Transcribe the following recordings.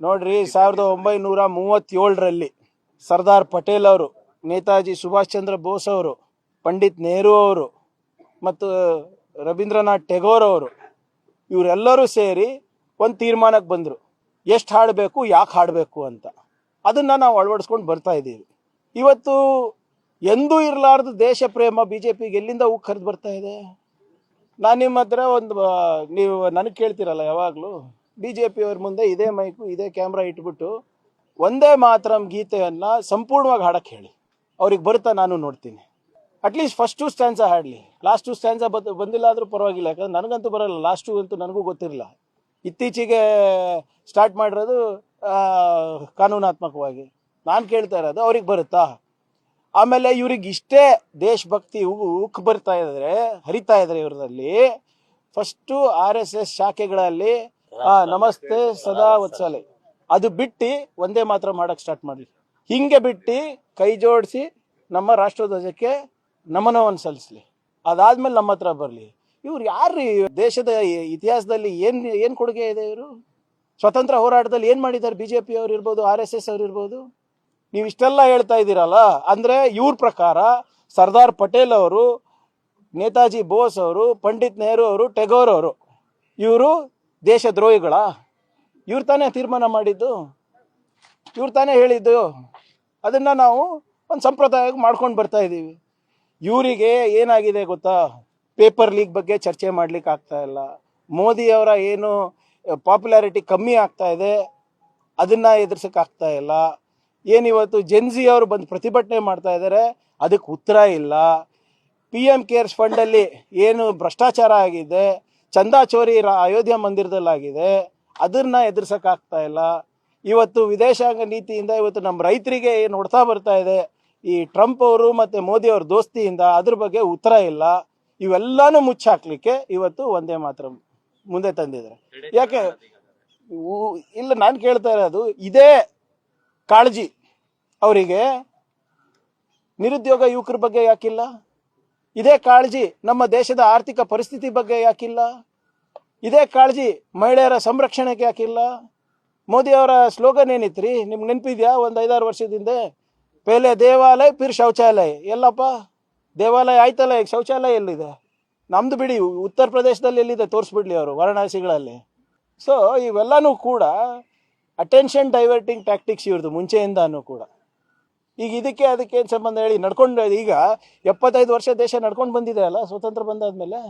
ನೋಡ್ರಿ 1937ರಲ್ಲಿ ಸರ್ದಾರ್ ಪಟೇಲ್ ಅವರು, ನೇತಾಜಿ ಸುಭಾಷ್ ಚಂದ್ರ ಬೋಸ್ ಅವರು, ಪಂಡಿತ್ ನೆಹರು ಅವರು ಮತ್ತು ರವೀಂದ್ರನಾಥ್ ಟೆಗೋರ್ ಅವರು ಇವರೆಲ್ಲರೂ ಸೇರಿ ಒಂದು ತೀರ್ಮಾನಕ್ಕೆ ಬಂದರು, ಎಷ್ಟು ಹಾಡಬೇಕು, ಯಾಕೆ ಹಾಡಬೇಕು ಅಂತ. ಅದನ್ನು ನಾವು ಅಳವಡಿಸ್ಕೊಂಡು ಬರ್ತಾ ಇದ್ದೀವಿ. ಇವತ್ತು ಎಂದೂ ಇರಲಾರ್ದು ದೇಶ ಪ್ರೇಮ ಬಿ ಜೆ ಪಿಗೆ ಎಲ್ಲಿಂದ ಹರಿದು ಬರ್ತಾ ಇದೆ? ನಾನು ನಿಮ್ಮ ಹತ್ರ ನೀವು ನನಗೆ ಕೇಳ್ತಿರಲ್ಲ ಯಾವಾಗಲೂ, ಬಿ ಜೆ ಪಿಯವ್ರ ಮುಂದೆ ಇದೇ ಮೈಕು ಇದೇ ಕ್ಯಾಮ್ರಾ ಇಟ್ಬಿಟ್ಟು ಒಂದೇ ಮಾತರಂ ಗೀತೆಯನ್ನು ಸಂಪೂರ್ಣವಾಗಿ ಹಾಡಕ್ಕೆ ಹೇಳಿ, ಅವ್ರಿಗೆ ಬರುತ್ತಾ ನಾನು ನೋಡ್ತೀನಿ. ಅಟ್ಲೀಸ್ಟ್ ಫಸ್ಟ್ 2 ಸ್ಟ್ಯಾನ್ಸಾ ಹಾಡಲಿ, ಲಾಸ್ಟ್ 2 ಸ್ಟ್ಯಾನ್ಸಾ ಬಂದಿಲ್ಲ ಆದರೂ ಪರವಾಗಿಲ್ಲ, ಯಾಕಂದ್ರೆ ನನಗಂತೂ ಬರೋಲ್ಲ, ಲಾಸ್ಟ್ 2 ಅಂತೂ ನನಗೂ ಗೊತ್ತಿರಲಿಲ್ಲ. ಇತ್ತೀಚೆಗೆ ಸ್ಟಾರ್ಟ್ ಮಾಡಿರೋದು ಕಾನೂನಾತ್ಮಕವಾಗಿ. ನಾನು ಕೇಳ್ತಾ ಇರೋದು ಅವ್ರಿಗೆ ಬರುತ್ತಾ? ಆಮೇಲೆ ಇವ್ರಿಗೆ ಇಷ್ಟೇ ದೇಶಭಕ್ತಿ ಉಕ್ಕು ಬರ್ತಾ ಇದ್ದಾರೆ, ಹರಿತಾ ಇದ್ದಾರೆ ಇವರಲ್ಲಿ. ಫಸ್ಟು RSS ಶಾಖೆಗಳಲ್ಲಿ ನಮಸ್ತೆ ಸದಾ ವತ್ಸಲೆ ಅದು ಬಿಟ್ಟು ಒಂದೇ ಮಾತ್ರ ಮಾಡಕ್ಕೆ ಸ್ಟಾರ್ಟ್ ಮಾಡಲಿ. ಹಿಂಗೆ ಬಿಟ್ಟು ಕೈ ಜೋಡಿಸಿ ನಮ್ಮ ರಾಷ್ಟ್ರಧ್ವಜಕ್ಕೆ ನಮನವನ್ನು ಸಲ್ಲಿಸಲಿ. ಅದಾದ್ಮೇಲೆ ನಮ್ಮ ಹತ್ರ ಬರಲಿ. ಇವ್ರು ಯಾರ್ರೀ? ದೇಶದ ಇತಿಹಾಸದಲ್ಲಿ ಏನು ಕೊಡುಗೆ ಇದೆ ಇವರು? ಸ್ವತಂತ್ರ ಹೋರಾಟದಲ್ಲಿ ಏನು ಮಾಡಿದ್ದಾರೆ? BJP ಅವ್ರು ಇರ್ಬೋದು, RSS ಅವ್ರು ಇರ್ಬೋದು. ನೀವು ಇಷ್ಟೆಲ್ಲ ಹೇಳ್ತಾ ಇದ್ದೀರಲ್ಲ, ಅಂದರೆ ಇವ್ರ ಪ್ರಕಾರ ಸರ್ದಾರ್ ಪಟೇಲ್ ಅವರು, ನೇತಾಜಿ ಬೋಸ್ ಅವರು, ಪಂಡಿತ್ ನೆಹರು ಅವರು, ಟೆಗೋರ್ ಅವರು ಇವರು ದೇಶದ್ರೋಹಿಗಳ? ಇವ್ರು ತಾನೇ ತೀರ್ಮಾನ ಮಾಡಿದ್ದು, ಇವ್ರು ತಾನೇ ಹೇಳಿದ್ದು. ಅದನ್ನು ನಾವು ಒಂದು ಸಂಪ್ರದಾಯ ಮಾಡ್ಕೊಂಡು ಬರ್ತಾ ಇದ್ದೀವಿ. ಇವರಿಗೆ ಏನಾಗಿದೆ ಗೊತ್ತಾ? ಪೇಪರ್ ಲೀಕ್ ಬಗ್ಗೆ ಚರ್ಚೆ ಮಾಡ್ಲಿಕ್ಕೆ ಆಗ್ತಾ ಇಲ್ಲ. ಮೋದಿಯವರ ಏನು ಪಾಪ್ಯುಲಾರಿಟಿ ಕಮ್ಮಿ ಆಗ್ತಾ ಇದೆ, ಅದನ್ನು ಎದುರಿಸೋಕೆ ಆಗ್ತಾ ಇಲ್ಲ. ಏನಿವತ್ತು ಜೆನ್ಜಿ ಅವರು ಬಂದು ಪ್ರತಿಭಟನೆ ಮಾಡ್ತಾ ಇದ್ದಾರೆ, ಅದಕ್ಕೆ ಉತ್ತರ ಇಲ್ಲ. PM ಕೇರ್ಸ್ ಫಂಡಲ್ಲಿ ಏನು ಭ್ರಷ್ಟಾಚಾರ ಆಗಿದೆ, ಚಂದಾ ಚೋರಿ ಅಯೋಧ್ಯ ಮಂದಿರದಲ್ಲಾಗಿದೆ, ಅದನ್ನು ಎದುರಿಸೋಕ್ಕಾಗ್ತಾ ಇಲ್ಲ. ಇವತ್ತು ವಿದೇಶಾಂಗ ನೀತಿಯಿಂದ ಇವತ್ತು ನಮ್ಮ ರೈತರಿಗೆ ಏನು ಹೊಡ್ತಾ ಬರ್ತಾ ಇದೆ ಈ ಟ್ರಂಪ್ ಅವರು ಮತ್ತು ಮೋದಿ ಅವ್ರ ದೋಸ್ತಿಯಿಂದ, ಅದ್ರ ಬಗ್ಗೆ ಉತ್ತರ ಇಲ್ಲ. ಇವೆಲ್ಲಾನು ಮುಚ್ಚಾಕ್ಲಿಕ್ಕೆ ಇವತ್ತು ಒಂದೇ ಮಾತ್ರ ಮುಂದೆ ತಂದಿದ್ದಾರೆ. ಯಾಕೆ ಇಲ್ಲ, ನಾನು ಕೇಳ್ತಾ ಇರೋದು ಇದೇ ಕಾಳಜಿ ಅವರಿಗೆ ನಿರುದ್ಯೋಗ ಯುವಕರ ಬಗ್ಗೆ ಯಾಕಿಲ್ಲ? ಇದೇ ಕಾಳಜಿ ನಮ್ಮ ದೇಶದ ಆರ್ಥಿಕ ಪರಿಸ್ಥಿತಿ ಬಗ್ಗೆ ಯಾಕಿಲ್ಲ? ಇದೇ ಕಾಳಜಿ ಮಹಿಳೆಯರ ಸಂರಕ್ಷಣೆಗೆ ಯಾಕಿಲ್ಲ? ಮೋದಿ ಅವರ ಸ್ಲೋಗನ್ ಏನಿತ್ರಿ, ನಿಮ್ಗೆ ನೆನಪಿದ್ಯಾ? ಒಂದು 5-6 ವರ್ಷದಿಂದ, ಪೇಲೆ ದೇವಾಲಯ ಪಿರ್ ಶೌಚಾಲಯ. ಎಲ್ಲಪ್ಪ ದೇವಾಲಯ ಆಯ್ತಲ್ಲ, ಈಗ ಶೌಚಾಲಯ ಎಲ್ಲಿದೆ? ನಮ್ದು ಬಿಡಿ, ಉತ್ತರ ಪ್ರದೇಶದಲ್ಲಿ ಎಲ್ಲಿದೆ ತೋರಿಸ್ಬಿಡ್ಲಿ ಅವರು, ವಾರಣಾಸಿಗಳಲ್ಲಿ. ಸೊ ಇವೆಲ್ಲನೂ ಕೂಡ ಅಟೆನ್ಷನ್ ಡೈವರ್ಟಿಂಗ್ ಟ್ಯಾಕ್ಟಿಕ್ಸ್ ಇವ್ರದ್ದು ಮುಂಚೆಯಿಂದಾನು ಕೂಡ. ಈಗ ಇದಕ್ಕೆ ಅದಕ್ಕೆ ಏನು ಸಂಬಂಧ ಹೇಳಿ? ನಡ್ಕೊಂಡು ಈಗ 75 ವರ್ಷ ದೇಶ ನಡ್ಕೊಂಡು ಬಂದಿದೆ ಅಲ್ಲ ಸ್ವತಂತ್ರ ಬಂದಾದ್ಮೇಲೆ.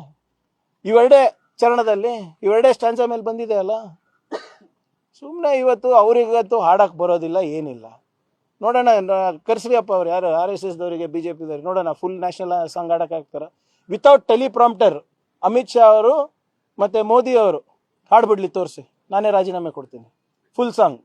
ಇವೆರಡೇ ಚರಣದಲ್ಲಿ, ಇವೆರಡೇ ಸ್ಟ್ಯಾನ್ಸಾ ಮೇಲೆ ಬಂದಿದೆ ಅಲ್ಲ. ಸುಮ್ಮನೆ ಇವತ್ತು ಅವರಿಗಂತೂ ಹಾಡಕ್ಕೆ ಬರೋದಿಲ್ಲ, ಏನಿಲ್ಲ. ನೋಡೋಣ, ಕರ್ಸ್ರಿ ಅಪ್ಪ ಅವ್ರು ಯಾರು RSS ದವರಿಗೆ BJP-ದವ್ರಿಗೆ, ನೋಡೋಣ ಫುಲ್ ನ್ಯಾಷನಲ್ ಸಾಂಗ್ ಹಾಡಕ್ಕೆ ಆಗ್ತಾರೆ ವಿತೌಟ್ ಟೆಲಿಪ್ರಾಂಪ್ಟರ್. ಅಮಿತ್ ಶಾ ಅವರು ಮತ್ತು ಮೋದಿ ಅವರು ಹಾಡ್ಬಿಡ್ಲಿ, ತೋರಿಸಿ, ನಾನೇ ರಾಜೀನಾಮೆ ಕೊಡ್ತೀನಿ, ಫುಲ್ ಸಾಂಗ್.